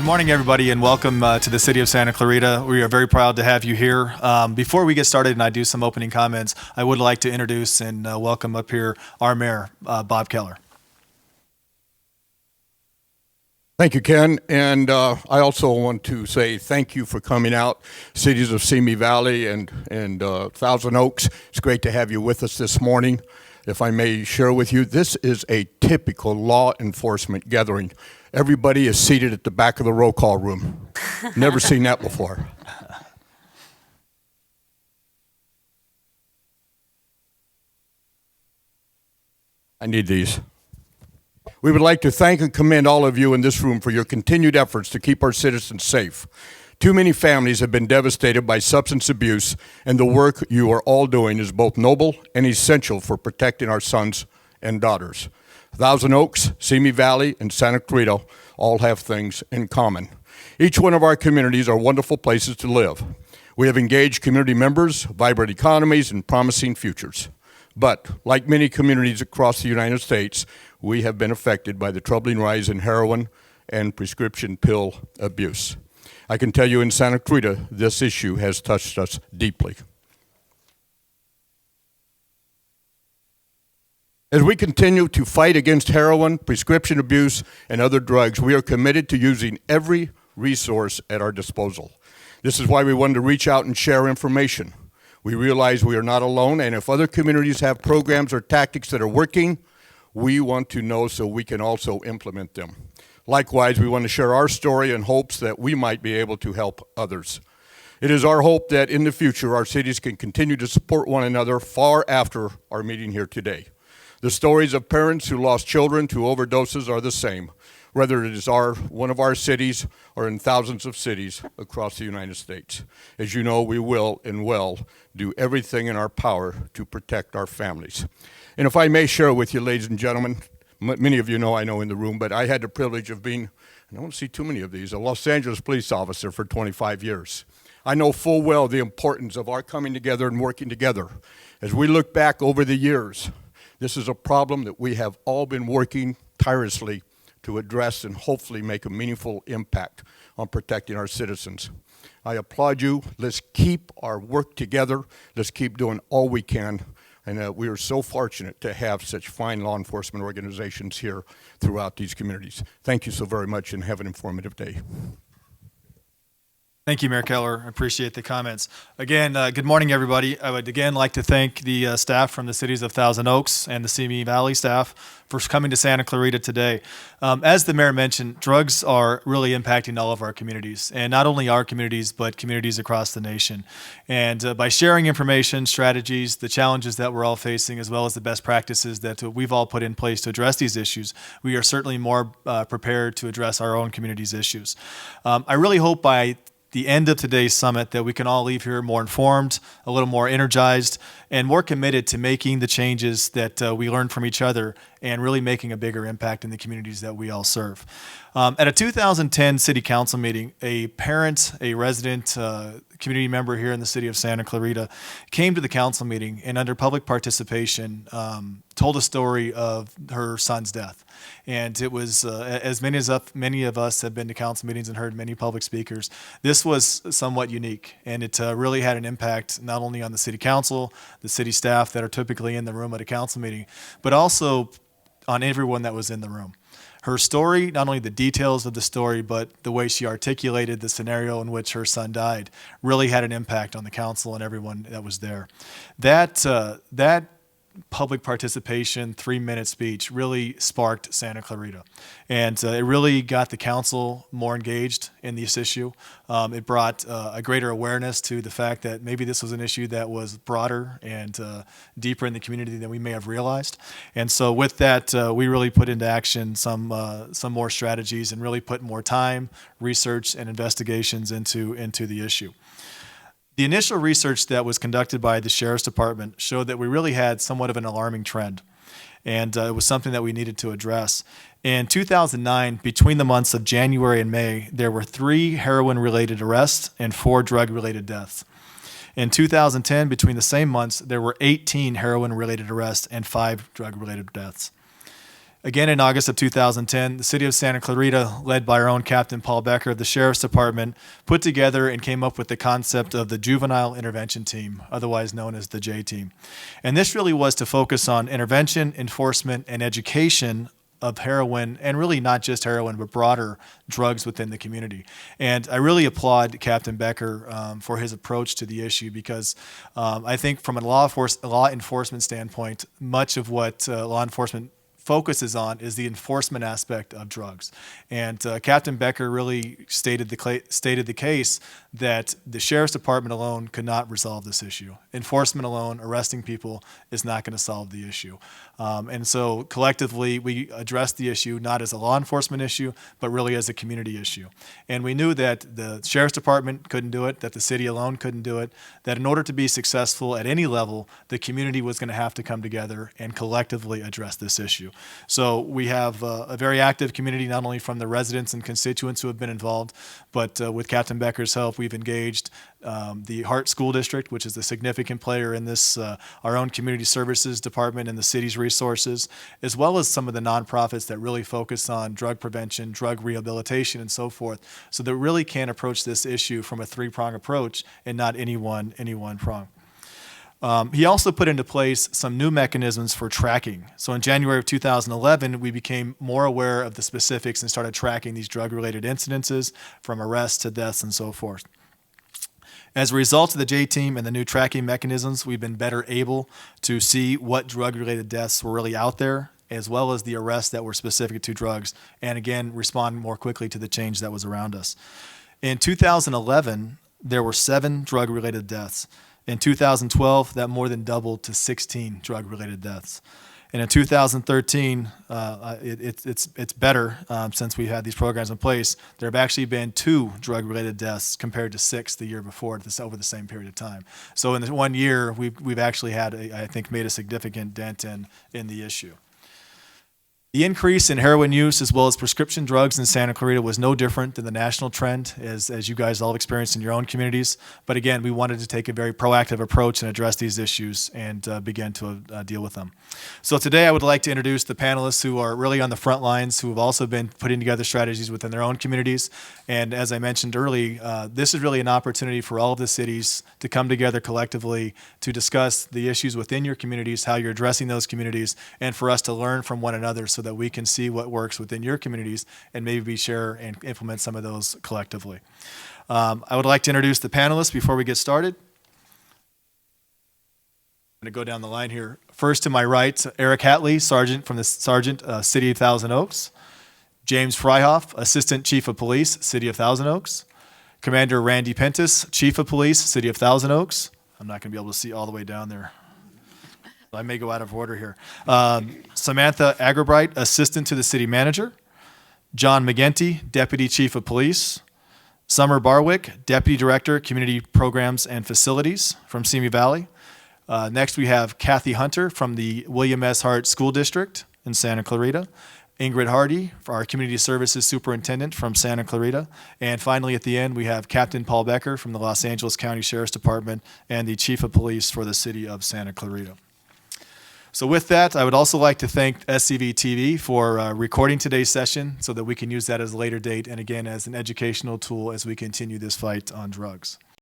Good morning, everybody, and welcome to the City of Santa Clarita. We are very proud to have you here. Before we get started and I do some opening comments, I would like to introduce and welcome up here our mayor, Bob Keller. Thank you, Ken. And I also want to say thank you for coming out, cities of Simi Valley and Thousand Oaks. It's great to have you with us this morning. If I may share with you, this is a typical law enforcement gathering. Everybody is seated at the back of the roll call room. Never seen that before. I need these. We would like to thank and commend all of you in this room for your continued efforts to keep our citizens safe. Too many families have been devastated by substance abuse, and the work you are all doing is both noble and essential for protecting our sons and daughters. Thousand Oaks, Simi Valley, and Santa Clarita all have things in common. Each one of our communities are wonderful places to live. We have engaged community members, vibrant economies, and promising futures. But, like many communities across the United States, we have been affected by the troubling rise in heroin and prescription pill abuse. I can tell you in Santa Clarita, this issue has touched us deeply. As we continue to fight against heroin, prescription abuse, and other drugs, we are committed to using every resource at our disposal. This is why we wanted to reach out and share information. We realize we are not alone, and if other communities have programs or tactics that are working, we want to know so we can also implement them. Likewise, we want to share our story in hopes that we might be able to help others. It is our hope that in the future, our cities can continue to support one another far after our meeting here today. The stories of parents who lost children to overdoses are the same, whether it is one of our cities or in thousands of cities across the United States. As you know, we will and will do everything in our power to protect our families. And if I may share with you, ladies and gentlemen, many of you know I know in the room, but I had the privilege of being, and I don't see too many of these, a Los Angeles police officer for 25 years. I know full well the importance of our coming together and working together. As we look back over the years, this is a problem that we have all been working tirelessly to address and hopefully make a meaningful impact on protecting our citizens. I applaud you. Let's keep our work together. Let's keep doing all we can. And we are so fortunate to have such fine law enforcement organizations here throughout these communities. Thank you so very much and have an informative day. Thank you, Mayor Keller. I appreciate the comments. Again, good morning, everybody. I would again like to thank the staff from the cities of Thousand Oaks and the Simi Valley staff for coming to Santa Clarita today. As the mayor mentioned, drugs are really impacting all of our communities, and not only our communities, but communities across the nation. And by sharing information, strategies, the challenges that we're all facing, as well as the best practices that we've all put in place to address these issues, we are certainly more prepared to address our own community's issues. I really hope by the end of today's summit that we can all leave here more informed, a little more energized, and more committed to making the changes that we learn from each other and really making a bigger impact in the communities that we all serve. At a 2010 City Council meeting, a parent, a resident, community member here in the city of Santa Clarita came to the council meeting and under public participation told a story of her son's death. And it was, as many of us have been to council meetings and heard many public speakers, this was somewhat unique. And it really had an impact not only on the city council, the city staff that are typically in the room at a council meeting, but also on everyone that was in the room. Her story, not only the details of the story, but the way she articulated the scenario in which her son died, really had an impact on the council and everyone that was there. That public participation 3-minute speech really sparked Santa Clarita. And it really got the council more engaged in this issue. It brought a greater awareness to the fact that maybe this was an issue that was broader and deeper in the community than we may have realized. And so with that, we really put into action some more strategies and really put more time, research, and investigations into the issue. The initial research that was conducted by the Sheriff's Department showed that we really had somewhat of an alarming trend, and it was something that we needed to address. In 2009, between the months of January and May, there were 3 heroin-related arrests and 4 drug-related deaths. In 2010, between the same months, there were 18 heroin-related arrests and 5 drug-related deaths. Again, in August of 2010, the city of Santa Clarita, led by our own Captain Paul Becker of the Sheriff's Department, put together and came up with the concept of the Juvenile Intervention Team, otherwise known as the J Team. And this really was to focus on intervention, enforcement, and education of heroin, and really not just heroin, but broader drugs within the community. And I really applaud Captain Becker for his approach to the issue, because I think from a law enforcement standpoint, much of what law enforcement focuses on is the enforcement aspect of drugs. And Captain Becker really stated the case that the Sheriff's Department alone could not resolve this issue. Enforcement alone, arresting people, is not going to solve the issue. And so collectively, we addressed the issue not as a law enforcement issue, but really as a community issue. And we knew that the Sheriff's Department couldn't do it, that the city alone couldn't do it, that in order to be successful at any level, the community was going to have to come together and collectively address this issue. So we have a very active community, not only from the residents and constituents who have been involved, but with Captain Becker's help, we've engaged the Hart School District, which is a significant player in this, our own community services department and the city's resources, as well as some of the nonprofits that really focus on drug prevention, drug rehabilitation, and so forth, so that we really can approach this issue from a three-prong approach and not any one prong. He also put into place some new mechanisms for tracking. So in January of 2011, we became more aware of the specifics and started tracking these drug-related incidences, from arrests to deaths and so forth. As a result of the J-Team and the new tracking mechanisms, we've been better able to see what drug-related deaths were really out there, as well as the arrests that were specific to drugs, and again, respond more quickly to the change that was around us. In 2011, there were 7 drug-related deaths. In 2012, that more than doubled to 16 drug-related deaths. And in 2013, it's better since we had these programs in place. There have actually been 2 drug-related deaths compared to 6 the year before, over the same period of time. So in the 1 year, we've actually had, I think, made a significant dent in the issue. The increase in heroin use as well as prescription drugs in Santa Clarita was no different than the national trend, as you guys all experienced in your own communities. But again, we wanted to take a very proactive approach and address these issues and begin to deal with them. So today I would like to introduce the panelists who are really on the front lines, who have also been putting together strategies within their own communities. And as I mentioned earlier, this is really an opportunity for all of the cities to come together collectively to discuss the issues within your communities, how you're addressing those communities, and for us to learn from one another so that we can see what works within your communities and maybe share and implement some of those collectively. I would like to introduce the panelists before we get started. I'm going to go down the line here. First to my right, Eric Hatley, Sergeant from the City of Thousand Oaks. James Freihoff, Assistant Chief of Police, City of Thousand Oaks. Commander Randy Pentis, Chief of Police, City of Thousand Oaks. I'm not going to be able to see all the way down there. I may go out of order here. Samantha Agerbright, Assistant to the City Manager. John McGinty, Deputy Chief of Police. Summer Barwick, Deputy Director, Community Programs and Facilities from Simi Valley. Next we have Kathy Hunter from the William S. Hart School District in Santa Clarita. Ingrid Hardy, our Community Services Superintendent from Santa Clarita. And finally, at the end, we have Captain Paul Becker from the Los Angeles County Sheriff's Department and the Chief of Police for the City of Santa Clarita. So with that, I would also like to thank SCV TV for recording today's session so that we can use that as a later date and again as an educational tool as we continue this fight on drugs.